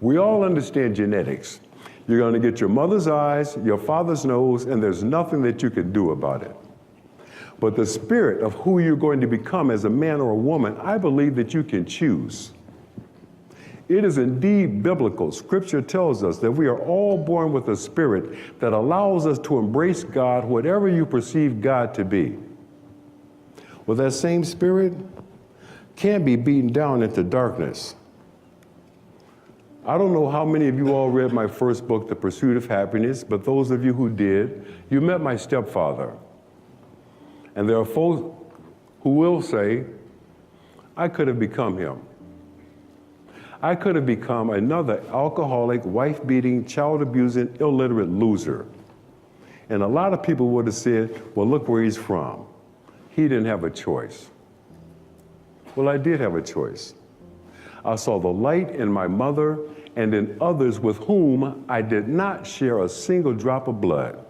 We all understand genetics. You're going to get your mother's eyes, your father's nose, and there's nothing that you can do about it. But the spirit of who you're going to become as a man or a woman, I believe that you can choose. It is indeed biblical. Scripture tells us that we are all born with a spirit that allows us to embrace God, whatever you perceive God to be. Well, that same spirit can be beaten down into darkness. I don't know how many of you all read my first book, The Pursuit of Happiness, but those of you who did, you met my stepfather. And there are folks who will say, I could have become him. I could have become another alcoholic, wife-beating, child-abusing, illiterate loser. And a lot of people would have said, well, look where he's from. He didn't have a choice. Well, I did have a choice. I saw the light in my mother and in others with whom I did not share a single drop of blood.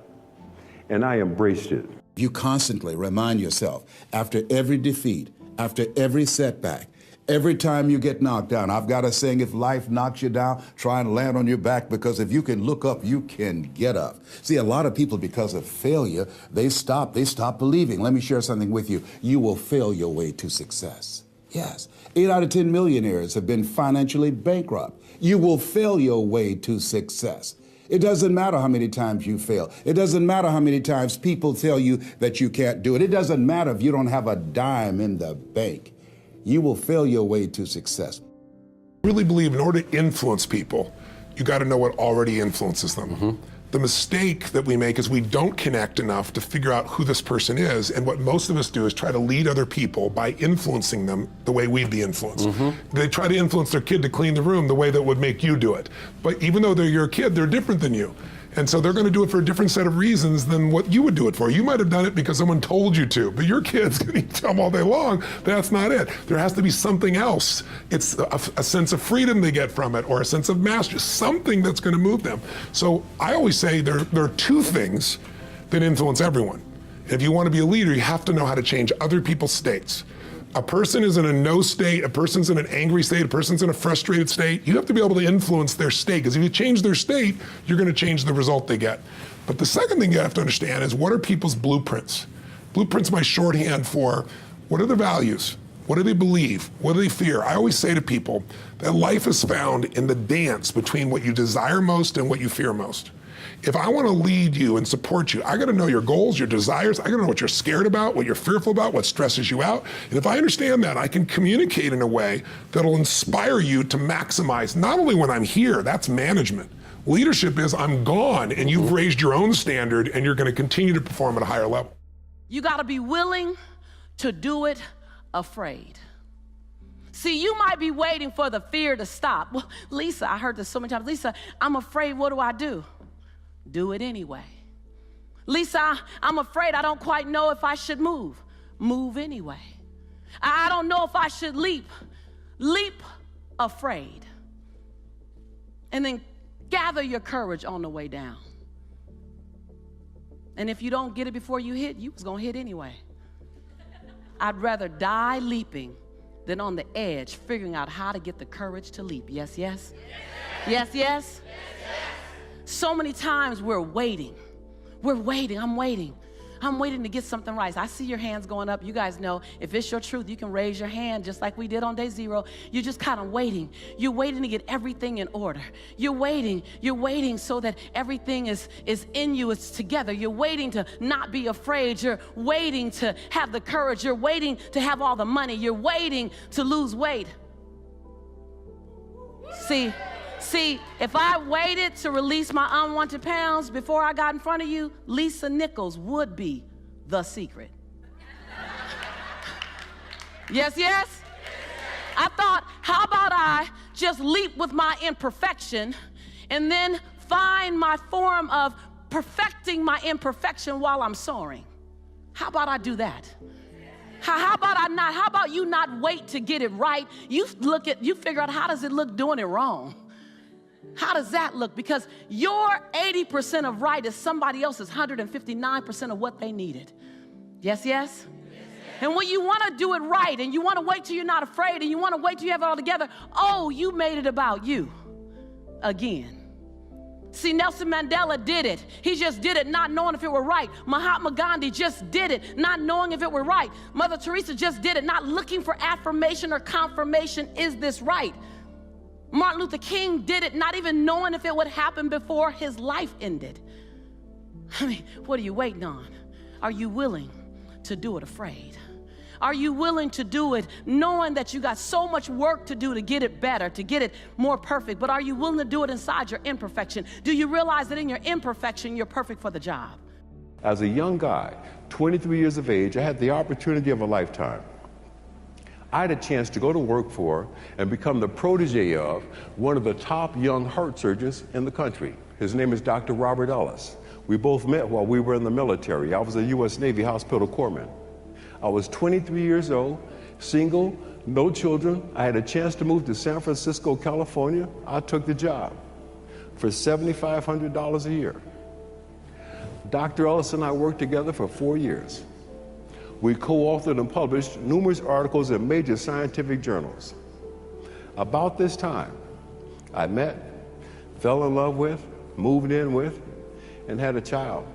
And I embraced it. You constantly remind yourself, after every defeat, after every setback, every time you get knocked down, I've got a saying, if life knocks you down, try and land on your back, because if you can look up, you can get up. See, a lot of people, because of failure, they stop believing. Let me share something with you. You will fail your way to success. Yes, 8 out of 10 millionaires have been financially bankrupt. You will fail your way to success. It doesn't matter how many times you fail. It doesn't matter how many times people tell you that you can't do it. It doesn't matter if you don't have a dime in the bank. You will fail your way to success. I really believe in order to influence people, you got to know what already influences them. Mm-hmm. The mistake that we make is we don't connect enough to figure out who this person is, and what most of us do is try to lead other people by influencing them the way we'd be influenced. Mm-hmm. They try to influence their kid to clean the room the way that would make you do it. But even though they're your kid, they're different than you. And so they're going to do it for a different set of reasons than what you would do it for. You might have done it because someone told you to, but your kid's going to tell them all day long, that's not it. There has to be something else. It's a sense of freedom they get from it, or a sense of mastery, something that's going to move them. So I always say there are two things that influence everyone. If you want to be a leader, you have to know how to change other people's states. A person is in a no state, a person's in an angry state, a person's in a frustrated state. You have to be able to influence their state, because if you change their state, you're going to change the result they get. But the second thing you have to understand is, what are people's blueprints? Blueprints, my shorthand for what are their values? What do they believe? What do they fear? I always say to people that life is found in the dance between what you desire most and what you fear most. If I want to lead you and support you, I got to know your goals, your desires. I got to know what you're scared about, what you're fearful about, what stresses you out. And if I understand that, I can communicate in a way that'll inspire you to maximize, not only when I'm here, that's management. Leadership is I'm gone and you've raised your own standard and you're going to continue to perform at a higher level. You got to be willing to do it afraid. See, you might be waiting for the fear to stop. Well, Lisa, I heard this so many times. Lisa, I'm afraid, what do? Do it anyway. Lisa, I'm afraid, I don't quite know if I should move. Move anyway. I don't know if I should leap. Leap afraid. And then gather your courage on the way down. And if you don't get it before you hit, you was gonna hit anyway. I'd rather die leaping than on the edge figuring out how to get the courage to leap. Yes, yes? Yes, yes? So many times we're waiting. I'm waiting to get something right. I see your hands going up. You guys know if it's your truth, you can raise your hand just like we did on day 0. You're just kind of waiting. You're waiting to get everything in order. You're waiting so that everything is in you, it's together. You're waiting to not be afraid. You're waiting to have the courage. You're waiting to have all the money. You're waiting to lose weight. See, if I waited to release my unwanted pounds before I got in front of you, Lisa Nichols would be the secret. Yes, yes? I thought, how about I just leap with my imperfection and then find my form of perfecting my imperfection while I'm soaring? How about I do that? How about you not wait to get it right? You figure out, how does it look doing it wrong? How does that look? Because your 80% of right is somebody else's 159% of what they needed. Yes, yes? And when you want to do it right, and you want to wait till you're not afraid, and you want to wait till you have it all together, oh, you made it about you. again. See, Nelson Mandela did it. He just did it not knowing if it were right. Mahatma Gandhi just did it not knowing if it were right. Mother Teresa just did it not looking for affirmation or confirmation. Is this right? Martin Luther King did it not even knowing if it would happen before his life ended. I mean, what are you waiting on? Are you willing to do it afraid? Are you willing to do it knowing that you got so much work to do to get it better, to get it more perfect? But are you willing to do it inside your imperfection? Do you realize that in your imperfection, you're perfect for the job? As a young guy, 23 years of age, I had the opportunity of a lifetime. I had a chance to go to work for and become the protege of one of the top young heart surgeons in the country. His name is Dr. Robert Ellis. We both met while we were in the military. I was a U.S. Navy hospital corpsman. I was 23 years old, single, no children. I had a chance to move to San Francisco, California. I took the job for $7,500 a year. Dr. Ellis and I worked together for 4 years. We co-authored and published numerous articles in major scientific journals. About this time, I met, fell in love with, moved in with, and had a child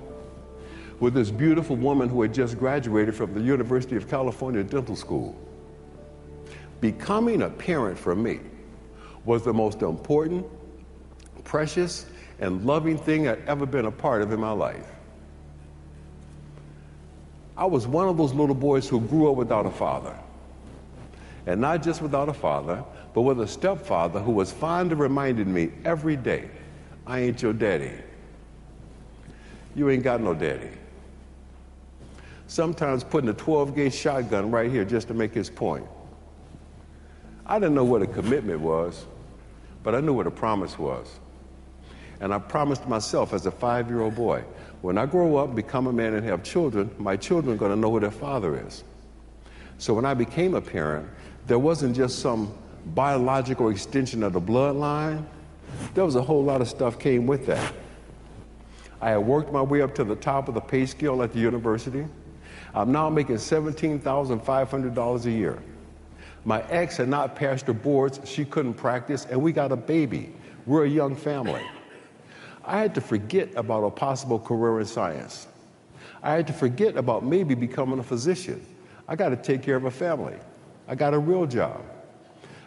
with this beautiful woman who had just graduated from the University of California Dental School. Becoming a parent for me was the most important, precious, and loving thing I'd ever been a part of in my life. I was one of those little boys who grew up without a father. And not just without a father, but with a stepfather who was fond of reminding me every day, I ain't your daddy. You ain't got no daddy. Sometimes putting a 12-gauge shotgun right here just to make his point. I didn't know what a commitment was, but I knew what a promise was. And I promised myself as a 5-year-old boy, when I grow up, become a man and have children, my children are going to know who their father is. So when I became a parent, there wasn't just some biological extension of the bloodline. There was a whole lot of stuff came with that. I had worked my way up to the top of the pay scale at the university. I'm now making $17,500 a year. My ex had not passed her boards, she couldn't practice, and we got a baby. We're a young family. I had to forget about a possible career in science. I had to forget about maybe becoming a physician. I got to take care of a family. I got a real job.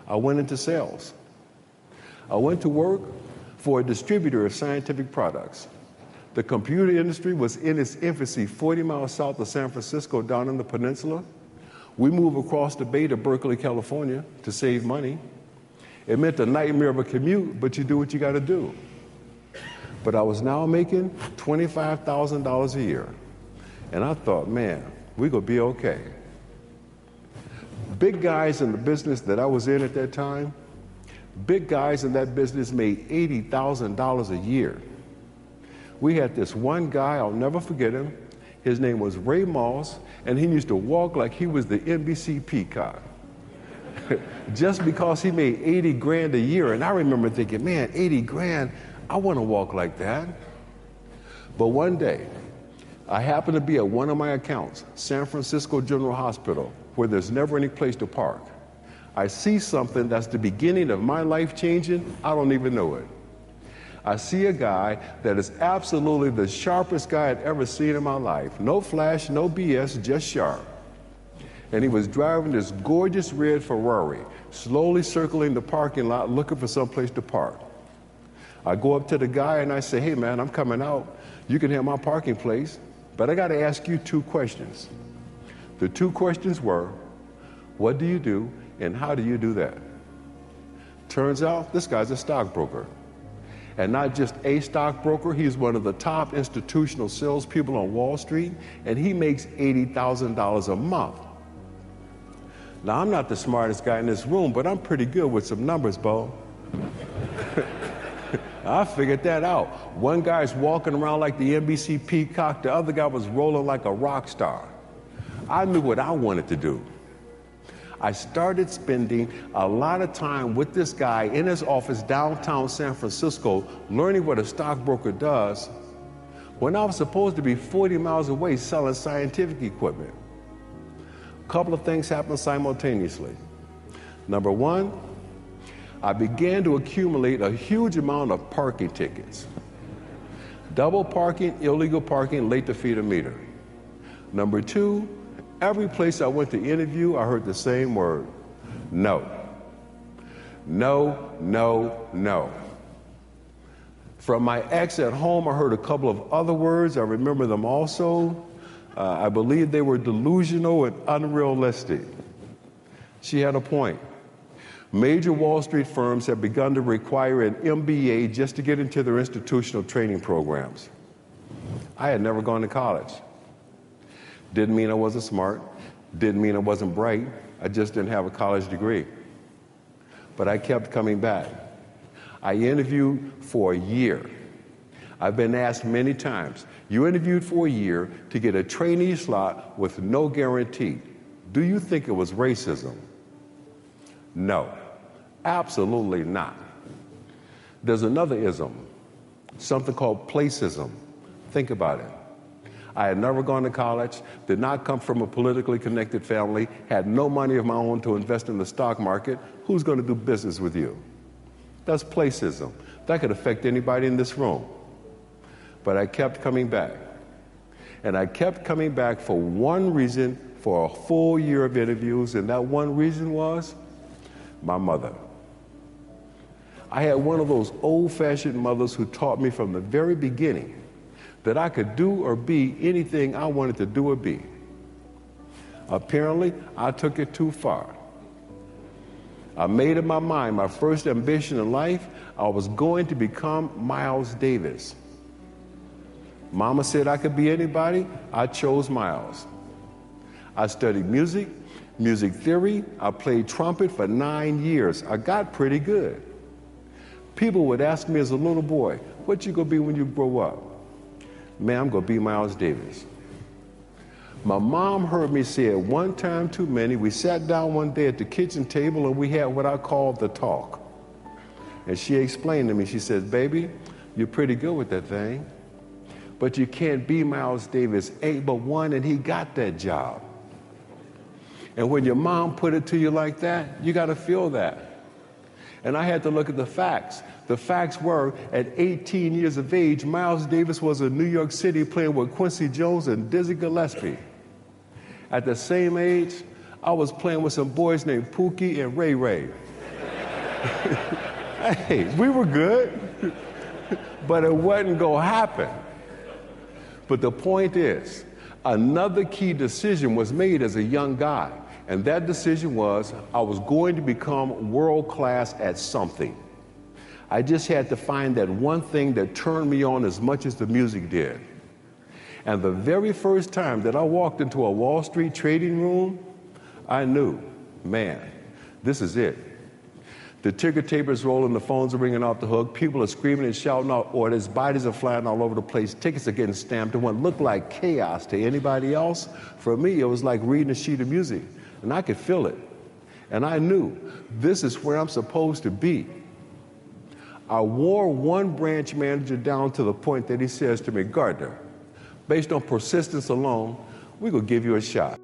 I went into sales. I went to work for a distributor of scientific products. The computer industry was in its infancy 40 miles south of San Francisco down in the peninsula. We moved across the bay to Berkeley, California to save money. It meant a nightmare of a commute, but you do what you got to do. But I was now making $25,000 a year. And I thought, man, we're going to be okay. Big guys in the business that I was in at that time, big guys in that business made $80,000 a year. We had this one guy, I'll never forget him. His name was Ray Moss, and he used to walk like he was the NBC peacock. Just because he made 80 grand a year. And I remember thinking, man, 80 grand, I want to walk like that. But one day, I happened to be at one of my accounts, San Francisco General Hospital, where there's never any place to park. I see something that's the beginning of my life changing, I don't even know it. I see a guy that is absolutely the sharpest guy I'd ever seen in my life. No flash, no BS, just sharp. And he was driving this gorgeous red Ferrari, slowly circling the parking lot looking for some place to park. I go up to the guy and I say, hey man, I'm coming out. You can have my parking place, but I gotta ask you 2 questions. The 2 questions were, what do you do and how do you do that? Turns out this guy's a stockbroker. And not just a stockbroker, he's one of the top institutional salespeople on Wall Street, and he makes $80,000 a month. Now, I'm not the smartest guy in this room, but I'm pretty good with some numbers, Bo. I figured that out. One guy's walking around like the NBC peacock, the other guy was rolling like a rock star. I knew what I wanted to do. I started spending a lot of time with this guy in his office downtown San Francisco, learning what a stockbroker does, when I was supposed to be 40 miles away selling scientific equipment. A couple of things happened simultaneously. Number one, I began to accumulate a huge amount of parking tickets. Double parking, illegal parking, late to feed a meter. Number two, every place I went to interview, I heard the same word: no. No, no, no. From my ex at home, I heard a couple of other words. I remember them also. I believe they were delusional and unrealistic. She had a point. Major Wall Street firms have begun to require an MBA just to get into their institutional training programs. I had never gone to college. Didn't mean I wasn't smart. Didn't mean I wasn't bright. I just didn't have a college degree. But I kept coming back. I interviewed for a year. I've been asked many times, you interviewed for a year to get a trainee slot with no guarantee. Do you think it was racism? No, absolutely not. There's another ism, something called placism. Think about it. I had never gone to college, did not come from a politically connected family, had no money of my own to invest in the stock market. Who's going to do business with you? That's placism. That could affect anybody in this room. But I kept coming back. And I kept coming back for one reason, for a full year of interviews, and that one reason was my mother. I had one of those old-fashioned mothers who taught me from the very beginning that I could do or be anything I wanted to do or be. Apparently, I took it too far. I made up my mind, my first ambition in life, I was going to become Miles Davis. Mama said I could be anybody, I chose Miles. I studied music, music theory, I played trumpet for 9 years. I got pretty good. People would ask me as a little boy, what you gonna be when you grow up? Man, I'm gonna be Miles Davis. My mom heard me say it one time too many. We sat down one day at the kitchen table and we had what I call the talk. And she explained to me, she said, baby, you're pretty good with that thing, but you can't be Miles Davis. Ain't but one and he got that job. And when your mom put it to you like that, you gotta feel that. And I had to look at the facts. The facts were, at 18 years of age, Miles Davis was in New York City playing with Quincy Jones and Dizzy Gillespie. At the same age, I was playing with some boys named Pookie and Ray Ray. Hey, we were good, but it wasn't gonna happen. But the point is, another key decision was made as a young guy, and that decision was I was going to become world-class at something. I just had to find that one thing that turned me on as much as the music did. And the very first time that I walked into a Wall Street trading room, I knew, man, this is it. The ticker taper's rolling, the phones are ringing off the hook, people are screaming and shouting out orders, bodies are flying all over the place, tickets are getting stamped, and what looked like chaos to anybody else, for me, it was like reading a sheet of music, and I could feel it. And I knew, this is where I'm supposed to be. I wore one branch manager down to the point that he says to me, Gardner, based on persistence alone, we're gonna give you a shot.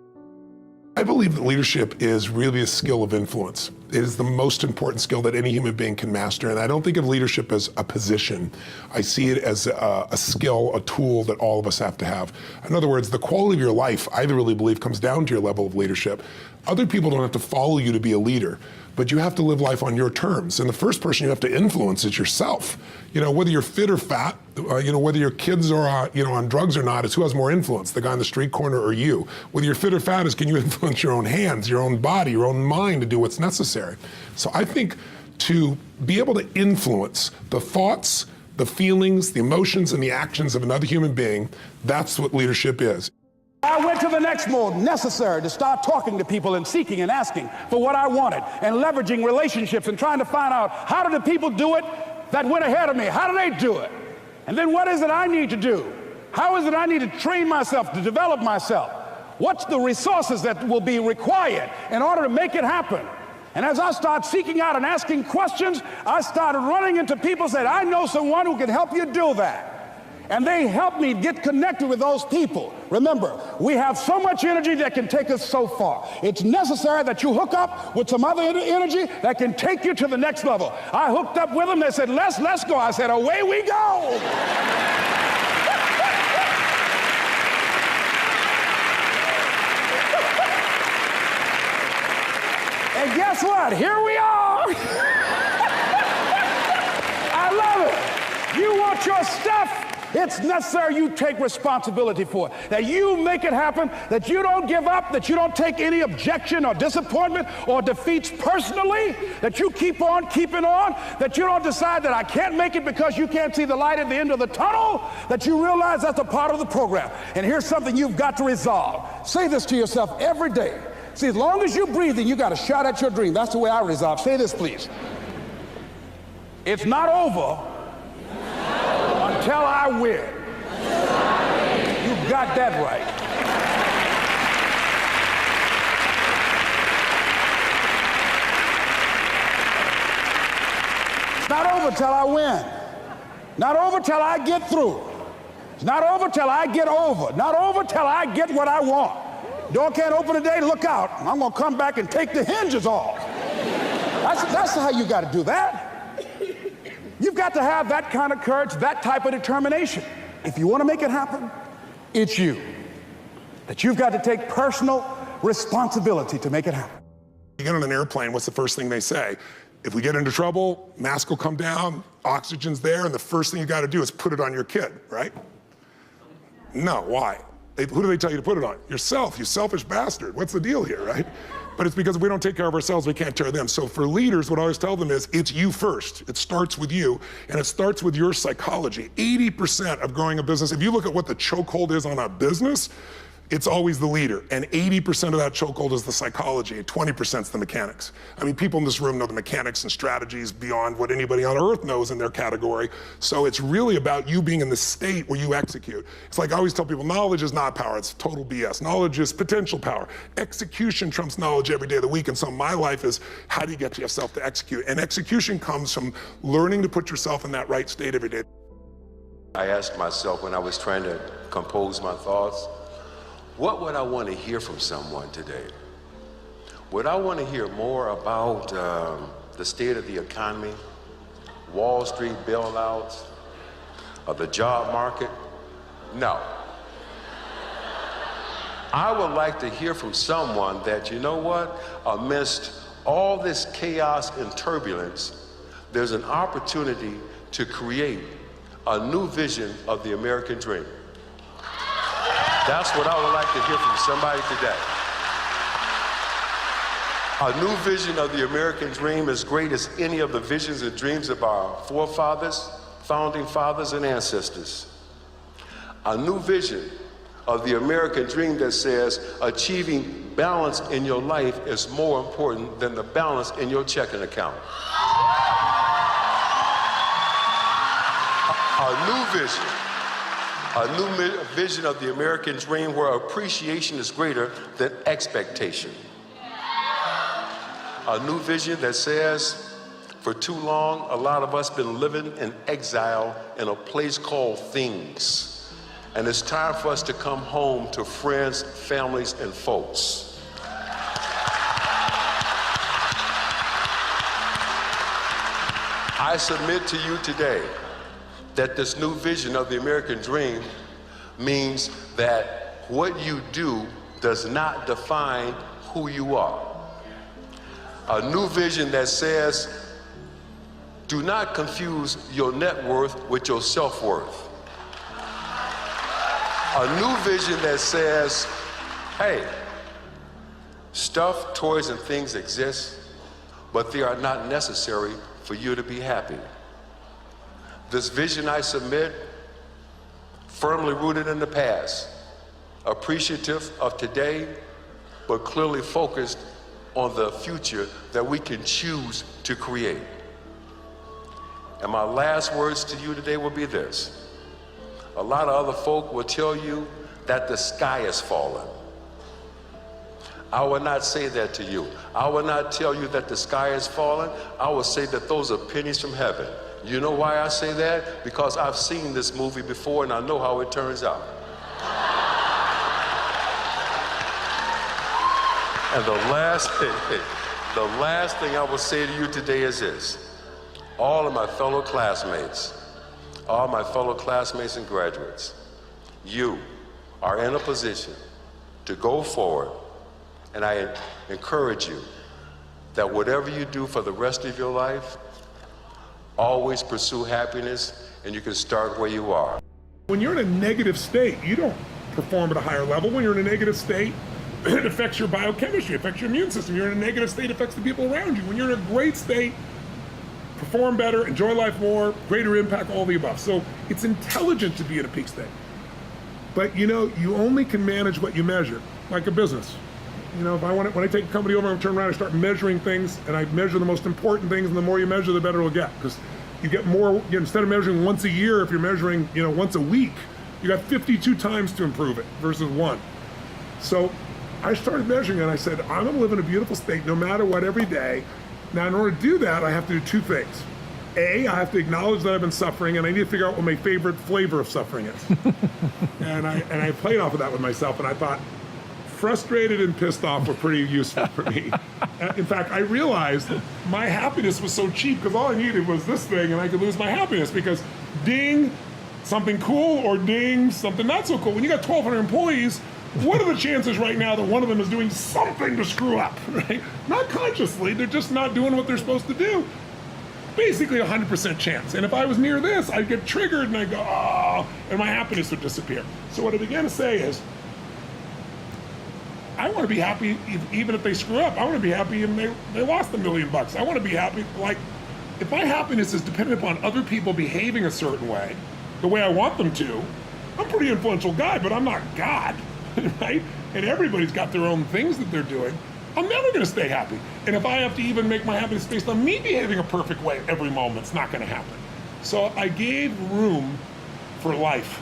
I believe that leadership is really a skill of influence. It is the most important skill that any human being can master, and I don't think of leadership as a position. I see it as a skill, a tool that all of us have to have. In other words, the quality of your life, I really believe, comes down to your level of leadership. Other people don't have to follow you to be a leader, but you have to live life on your terms. And the first person you have to influence is yourself. You know, whether you're fit or fat, whether your kids are on drugs or not, it's who has more influence, the guy on the street corner or you. Whether you're fit or fat is, can you influence your own hands, your own body, your own mind to do what's necessary? So I think to be able to influence the thoughts, the feelings, the emotions, and the actions of another human being, that's what leadership is. I went to the next mode necessary to start talking to people and seeking and asking for what I wanted and leveraging relationships and trying to find out how do the people do it that went ahead of me? How do they do it? And then what is it I need to do? How is it I need to train myself, to develop myself? What's the resources that will be required in order to make it happen? And as I start seeking out and asking questions, I started running into people who said, I know someone who can help you do that. and they help me get connected with those people. Remember, we have so much energy that can take us so far. It's necessary that you hook up with some other energy that can take you to the next level. I hooked up with them. They said, let's go. I said, away we go. And guess what? Here we are. I love it. You want your stuff? It's necessary you take responsibility for it, that you make it happen, that you don't give up, that you don't take any objection or disappointment or defeats personally, that you keep on keeping on, that you don't decide that I can't make it because you can't see the light at the end of the tunnel, that you realize that's a part of the program. And here's something you've got to resolve. Say this to yourself every day. See, as long as you're breathing, you got a shot at your dream. That's the way I resolve. Say this, please. It's not over until I win. You got that right. It's not over till I win. Not over till I get through. It's not over till I get over. Not over till I get what I want. Door can't open today, look out. I'm gonna come back and take the hinges off. That's how you gotta do that. You've got to have that kind of courage, that type of determination. If you want to make it happen, it's you. That you've got to take personal responsibility to make it happen. You get on an airplane, what's the first thing they say? If we get into trouble, mask will come down, oxygen's there, and the first thing you got to do is put it on your kid, right? No, why? Who do they tell you to put it on? Yourself, you selfish bastard. What's the deal here, right? But it's because if we don't take care of ourselves, we can't take care of them. So for leaders, what I always tell them is, it's you first. It starts with you, and it starts with your psychology. 80% of growing a business, if you look at what the chokehold is on a business, it's always the leader. And 80% of that chokehold is the psychology, and 20% is the mechanics. I mean, people in this room know the mechanics and strategies beyond what anybody on earth knows in their category. So it's really about you being in the state where you execute. It's like I always tell people, knowledge is not power, it's total BS. Knowledge is potential power. Execution trumps knowledge every day of the week, and so my life is, how do you get yourself to execute? And execution comes from learning to put yourself in that right state every day. I asked myself when I was trying to compose my thoughts, what would I want to hear from someone today? Would I want to hear more about the state of the economy, Wall Street bailouts, or the job market? No. I would like to hear from someone that, you know what, amidst all this chaos and turbulence, there's an opportunity to create a new vision of the American dream. That's what I would like to hear from somebody today. A new vision of the American dream as great as any of the visions and dreams of our forefathers, founding fathers, and ancestors. A new vision of the American dream that says achieving balance in your life is more important than the balance in your checking account. A new vision. A new vision of the American dream where appreciation is greater than expectation. A new vision that says, for too long, a lot of us been living in exile in a place called things. And it's time for us to come home to friends, families, and folks. I submit to you today that this new vision of the American dream means that what you do does not define who you are. A new vision that says, do not confuse your net worth with your self-worth. A new vision that says, hey, stuff, toys, and things exist, but they are not necessary for you to be happy. This vision I submit, firmly rooted in the past, appreciative of today, but clearly focused on the future that we can choose to create. And my last words to you today will be this. A lot of other folk will tell you that the sky is falling. I will not say that to you. I will not tell you that the sky is falling. I will say that those are pennies from heaven. You know why I say that? Because I've seen this movie before and I know how it turns out. And the last thing I will say to you today is this. All of my fellow classmates and graduates, you are in a position to go forward, and I encourage you that whatever you do for the rest of your life, always pursue happiness, and you can start where you are. When you're in a negative state, you don't perform at a higher level. When you're in a negative state, it affects your biochemistry, affects your immune system. You're in a negative state, it affects the people around you. When you're in a great state, perform better, enjoy life more, greater impact, all the above. So it's intelligent to be in a peak state. But you know, you only can manage what you measure, like a business. You know, when I take a company over and turn around and start measuring things, and I measure the most important things, and the more you measure, the better it'll get. Because you get more, instead of measuring once a year, if you're measuring, once a week, you got 52 times to improve it versus one. So I started measuring it, and I said, I'm gonna live in a beautiful state no matter what every day. Now, in order to do that, I have to do two things. A, I have to acknowledge that I've been suffering, and I need to figure out what my favorite flavor of suffering is. and I played off of that with myself, and I thought, frustrated and pissed off were pretty useful for me. In fact, I realized my happiness was so cheap because all I needed was this thing, and I could lose my happiness because ding, something cool, or ding, something not so cool. When you got 1,200 employees, what are the chances right now that one of them is doing something to screw up, right? Not consciously, they're just not doing what they're supposed to do. Basically 100% chance. And if I was near this, I'd get triggered and I'd go, oh, and my happiness would disappear. So what I began to say is, I want to be happy even if they screw up. I want to be happy even if they lost $1 million. I want to be happy, like, if my happiness is dependent upon other people behaving a certain way, the way I want them to, I'm a pretty influential guy, but I'm not God, right? And everybody's got their own things that they're doing. I'm never going to stay happy. And if I have to even make my happiness based on me behaving a perfect way every moment, it's not going to happen. So I gave room for life.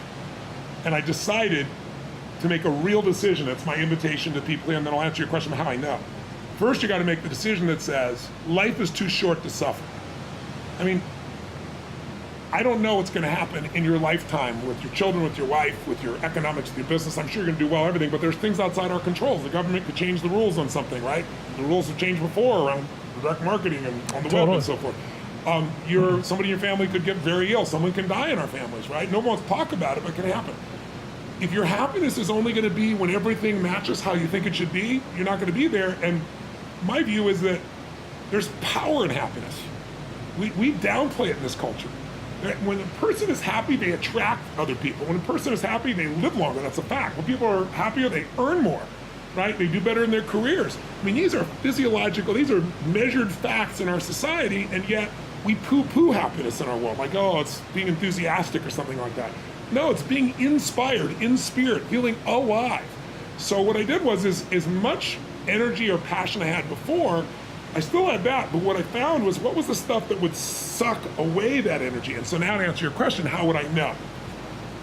And I decided to make a real decision. That's my invitation to people here, and then I'll answer your question about how I know. First, you got to make the decision that says, life is too short to suffer. I mean, I don't know what's going to happen in your lifetime with your children, with your wife, with your economics, with your business. I'm sure you're going to do well, everything, but there's things outside our controls. The government could change the rules on something, right? The rules have changed before around direct marketing and on the web and so forth. Somebody in your family could get very ill. Someone can die in our families, right? No one wants to talk about it, but it can happen. If your happiness is only going to be when everything matches how you think it should be, you're not going to be there. And my view is that there's power in happiness. We downplay it in this culture. When a person is happy, they attract other people. When a person is happy, they live longer. That's a fact. When people are happier, they earn more, right? They do better in their careers. I mean, these are physiological, these are measured facts in our society, and yet we poo-poo happiness in our world. Like, oh, it's being enthusiastic or something like that. No, it's being inspired, in spirit, feeling alive. So what I did was, as much energy or passion I had before, I still had that, but what I found was what was the stuff that would suck away that energy? And so now to answer your question, how would I know?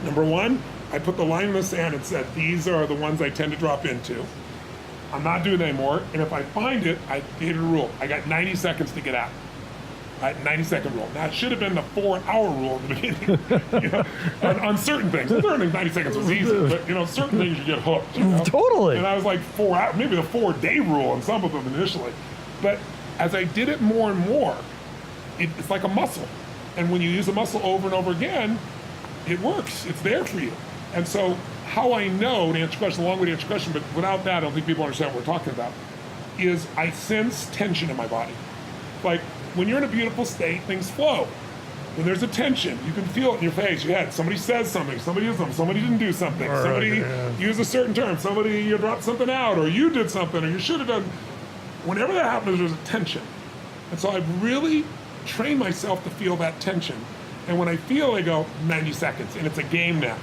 Number one, I put the line in the sand and said, these are the ones I tend to drop into. I'm not doing it anymore, and if I find it, I created a rule. I got 90 seconds to get out. Right, 90-second rule. Now, it should have been the 4-hour rule in the beginning, on certain things. Learning 90 seconds was easy, but certain things you get hooked. Totally. And I was like 4 hours, maybe the 4-day rule on some of them initially. But as I did it more and more, it's like a muscle. And when you use a muscle over and over again, it works. It's there for you. And so how I know, to answer your question, a long way to answer your question, but without that, I don't think people understand what we're talking about, is I sense tension in my body. Like, when you're in a beautiful state, things flow. When there's a tension, you can feel it in your face, your head. Somebody says something, somebody didn't do something, somebody used a certain term, you dropped something out, or you did something, or you should have done. Whenever that happens, there's a tension. And so I've really trained myself to feel that tension. And when I feel, I go, 90 seconds, and it's a game now.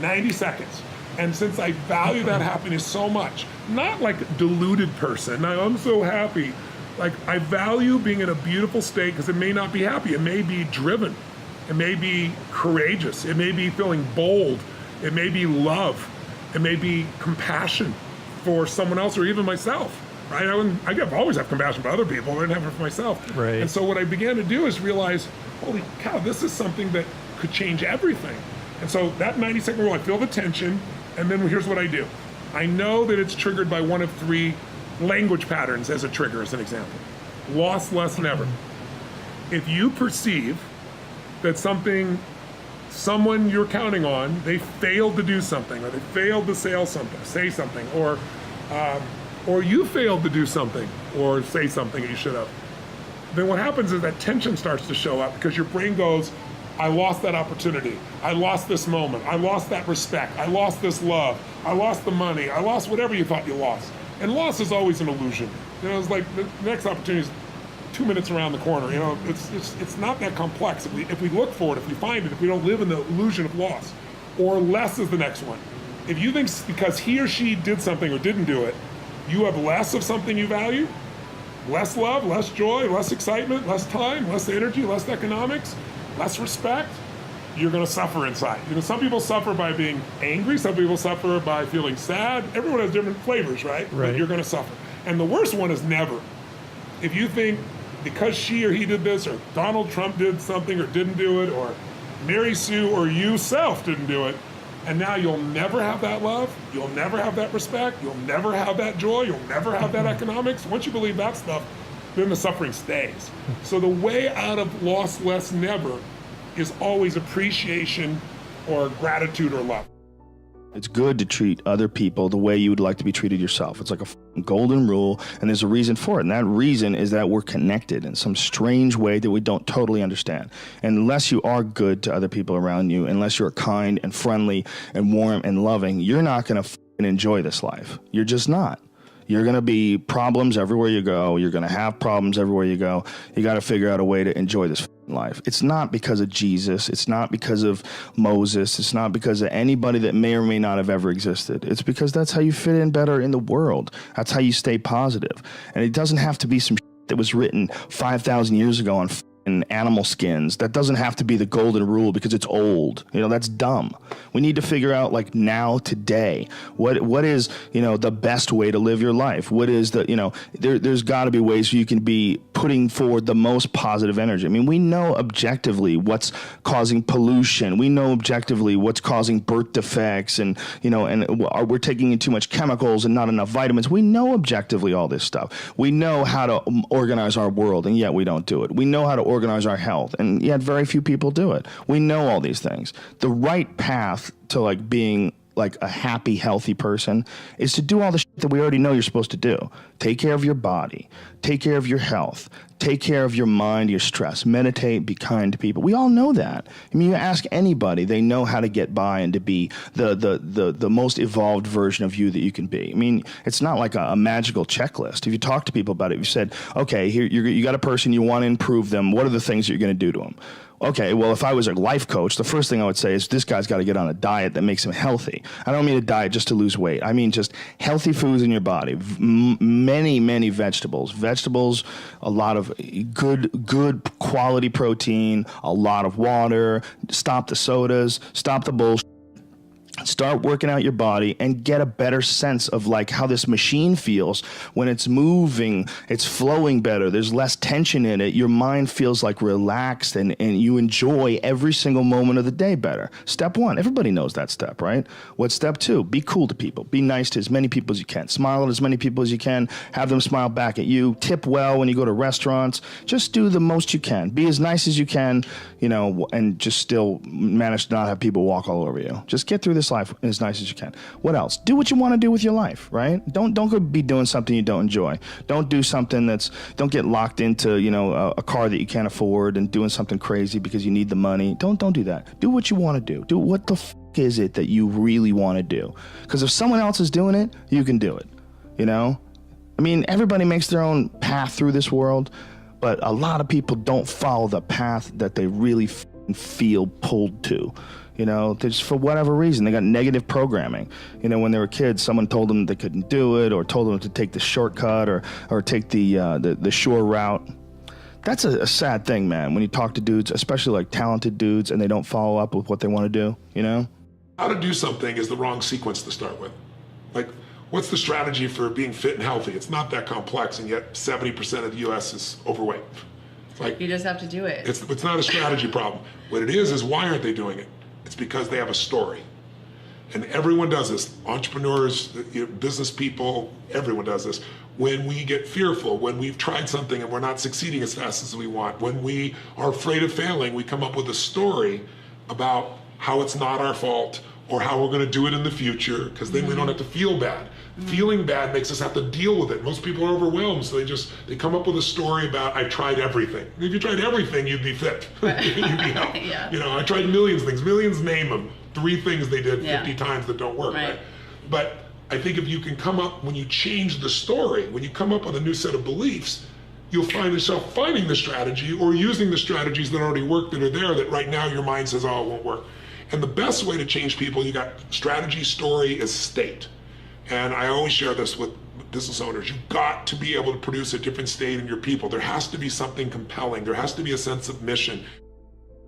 90 seconds. And since I value that happiness so much, not like a deluded person, I'm so happy. Like, I value being in a beautiful state because it may not be happy. It may be driven. It may be courageous. It may be feeling bold. It may be love. It may be compassion for someone else or even myself. right? I always have compassion for other people. I didn't have it for myself. Right. And so what I began to do is realize, holy cow, this is something that could change everything. And so that 90-second rule, I feel the tension, and then here's what I do. I know that it's triggered by one of 3 language patterns as a trigger, as an example. Loss, less, never. If you perceive that someone you're counting on, they failed to do something, or they failed to say something, or you failed to do something or say something that you should have, then what happens is that tension starts to show up because your brain goes, I lost that opportunity. I lost this moment. I lost that respect. I lost this love. I lost the money. I lost whatever you thought you lost. And loss is always an illusion. It's like the next opportunity is 2 minutes around the corner. It's not that complex. If we look for it, if we find it, if we don't live in the illusion of loss. Or less is the next one. If you think because he or she did something or didn't do it, you have less of something you value, less love, less joy, less excitement, less time, less energy, less economics, less respect, you're going to suffer inside. Some people suffer by being angry. Some people suffer by feeling sad. Everyone has different flavors, right? But you're going to suffer. And the worst one is never. If you think because she or he did this, or Donald Trump did something or didn't do it, or Mary Sue or you self didn't do it, and now you'll never have that love, you'll never have that respect, you'll never have that joy, you'll never have that economics. Once you believe that stuff, then the suffering stays. So the way out of loss, less, never is always appreciation or gratitude or love. It's good to treat other people the way you would like to be treated yourself. It's like a golden rule, and there's a reason for it. And that reason is that we're connected in some strange way that we don't totally understand. And unless you are good to other people around you, unless you're kind and friendly and warm and loving, you're not going to enjoy this life. You're just not. You're going to be problems everywhere you go. You're going to have problems everywhere you go. You got to figure out a way to enjoy this life. It's not because of Jesus. It's not because of Moses. It's not because of anybody that may or may not have ever existed. It's because that's how you fit in better in the world. That's how you stay positive. And it doesn't have to be some that was written 5,000 years ago on animal skins. That doesn't have to be the golden rule because it's old. That's dumb. We need to figure out, like, now, today, what is, the best way to live your life? What is the, there's got to be ways you can be putting forward the most positive energy. I mean, we know objectively what's causing pollution. We know objectively what's causing birth defects, and we're taking in too much chemicals and not enough vitamins. We know objectively all this stuff. We know how to organize our world, and yet we don't do it. We know how to organize our health, and yet very few people do it. We know all these things. The right path to, like, being like a happy, healthy person is to do all the shit that we already know you're supposed to do. Take care of your body, take care of your health, take care of your mind, your stress, meditate, be kind to people. We all know that. I mean, you ask anybody, they know how to get by and to be the most evolved version of you that you can be. I mean, it's not like a magical checklist. If you talk to people about it, you said, okay, here you got a person, you want to improve them. What are the things you're going to do to them? Okay, well, if I was a life coach, the first thing I would say is this guy's got to get on a diet that makes him healthy. I don't mean a diet just to lose weight. I mean just healthy foods in your body. Many, many vegetables. Vegetables, a lot of good quality protein, a lot of water. Stop the sodas, stop the bullshit. Start working out your body and get a better sense of, like, how this machine feels when it's moving, it's flowing better, there's less tension in it, your mind feels like relaxed, and you enjoy every single moment of the day better. Step 1, everybody knows that step, right? What's step 2? Be cool to people. Be nice to as many people as you can. Smile at as many people as you can. Have them smile back at you. Tip well when you go to restaurants. Just do the most you can. Be as nice as you can, and just still manage to not have people walk all over you. Just get through this life as nice as you can. What else? Do what you want to do with your life, right? Don't go be doing something you don't enjoy. Don't do something don't get locked into, a car that you can't afford and doing something crazy because you need the money. Don't do that. Do what you want to do. Do what the is it that you really want to do? Because if someone else is doing it, you can do it. I mean, everybody makes their own path through this world, but a lot of people don't follow the path that they really feel pulled to. Just for whatever reason, they got negative programming. When they were kids, someone told them they couldn't do it, or told them to take the shortcut, or take the shore route. That's a sad thing, man, when you talk to dudes, especially like talented dudes, and they don't follow up with what they want to do, How to do something is the wrong sequence to start with. Like, what's the strategy for being fit and healthy? It's not that complex, and yet 70% of the U.S. is overweight. It's like, You just have to do it. it's not a strategy problem. What it is why aren't they doing it? It's because they have a story. And everyone does this. Entrepreneurs, business people, everyone does this. When we get fearful, when we've tried something and we're not succeeding as fast as we want, when we are afraid of failing, we come up with a story about how it's not our fault or how we're going to do it in the future, because then we don't have to feel bad. Feeling bad makes us have to deal with it. Most people are overwhelmed, so they come up with a story about, I tried everything. If you tried everything, you'd be fit. You'd be healthy. Yeah. You know, I tried millions of things. Millions, name them. 3 things they did 50 times that don't work, right? But I think if you can come up, when you change the story, when you come up with a new set of beliefs, you'll find yourself finding the strategy or using the strategies that already work that are there that right now your mind says, oh, it won't work. And the best way to change people, you got strategy, story, is state. And I always share this with business owners. You've got to be able to produce a different state in your people. There has to be something compelling. There has to be a sense of mission.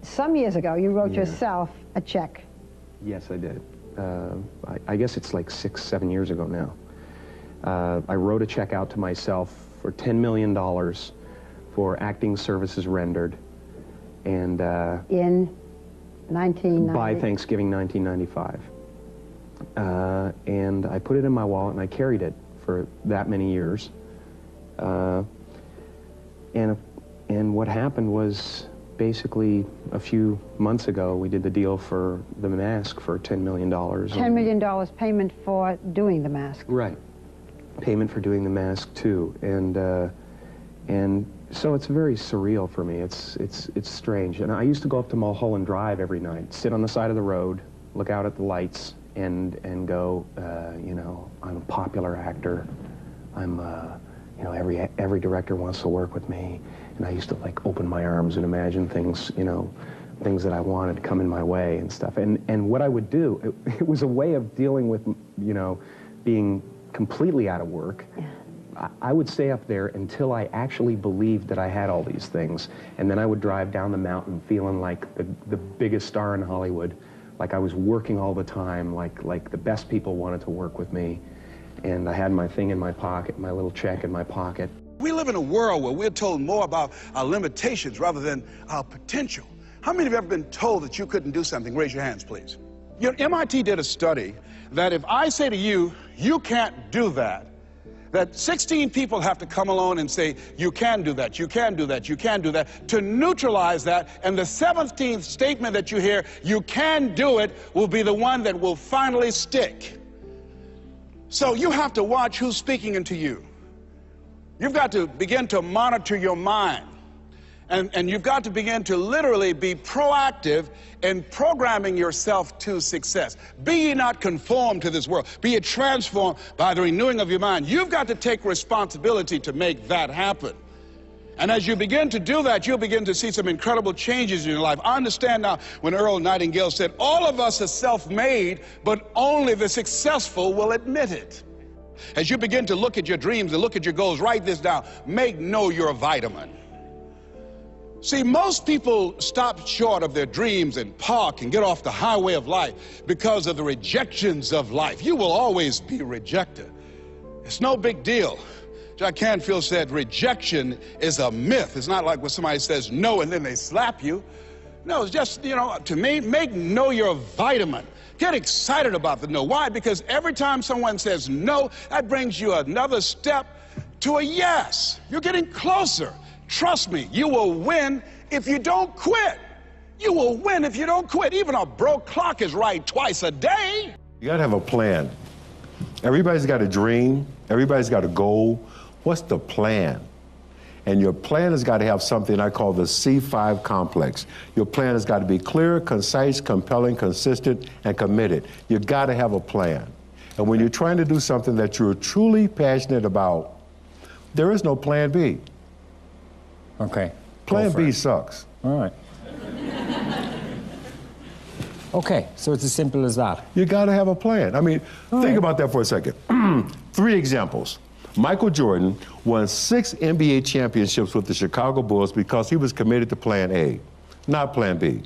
Some years ago, you wrote yourself a check. Yes, I did. I guess it's like 6, 7 years ago now. I wrote a check out to myself for $10 million for acting services rendered, and In 1990. by Thanksgiving 1995. And I put it in my wallet and I carried it for that many years. And what happened was, basically a few months ago, we did the deal for the mask for $10 million. $10 million payment for doing the mask. Right. Payment for doing the mask too, and so it's very surreal for me. It's strange. And I used to go up to Mulholland Drive every night, sit on the side of the road, look out at the lights, and go, you know, I'm a popular actor. I'm, you know, every director wants to work with me. And I used to like open my arms and imagine things, you know, things that I wanted to come in my way and stuff. And what I would do, it was a way of dealing with, you know, being completely out of work. I would stay up there until I actually believed that I had all these things. And then I would drive down the mountain feeling like the biggest star in Hollywood, like I was working all the time, like the best people wanted to work with me. And I had my thing in my pocket, my little check in my pocket. We live in a world where we're told more about our limitations rather than our potential. How many of you have ever been told that you couldn't do something? Raise your hands, please. You know, MIT did a study that if I say to you, you can't do that, that 16 people have to come along and say, you can do that, you can do that, you can do that, to neutralize that, and the 17th statement that you hear, you can do it, will be the one that will finally stick. So you have to watch who's speaking into you. You've got to begin to monitor your mind. And you've got to begin to literally be proactive in programming yourself to success. Be ye not conformed to this world. Be ye transformed by the renewing of your mind. You've got to take responsibility to make that happen. And as you begin to do that, you'll begin to see some incredible changes in your life. I understand now when Earl Nightingale said, all of us are self-made, but only the successful will admit it. As you begin to look at your dreams and look at your goals, write this down. Make know you're a vitamin. See, most people stop short of their dreams and park and get off the highway of life because of the rejections of life. You will always be rejected. It's no big deal. Jack Canfield said rejection is a myth. It's not like when somebody says no and then they slap you. No, it's just, you know, to me, make know you're a vitamin. Get excited about the no. Why? Because every time someone says no, that brings you another step to a yes. You're getting closer. Trust me, you will win if you don't quit. You will win if you don't quit. Even a broke clock is right twice a day. You gotta have a plan. Everybody's got a dream. Everybody's got a goal. What's the plan? And your plan has got to have something I call the C5 complex. Your plan has got to be clear, concise, compelling, consistent, and committed. You've got to have a plan. And when you're trying to do something that you're truly passionate about, there is no plan B. Okay. Plan B sucks. All right. Okay, so it's as simple as that. You got to have a plan. I mean, think about that for a second. 3 examples. Michael Jordan won 6 NBA championships with the Chicago Bulls because he was committed to plan A, not plan B.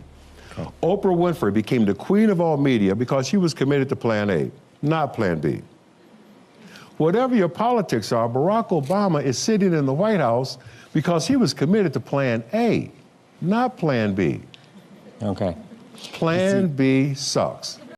Oh. Oprah Winfrey became the queen of all media because she was committed to plan A, not plan B. Whatever your politics are, Barack Obama is sitting in the White House because he was committed to Plan A, not Plan B. Okay. Plan B sucks.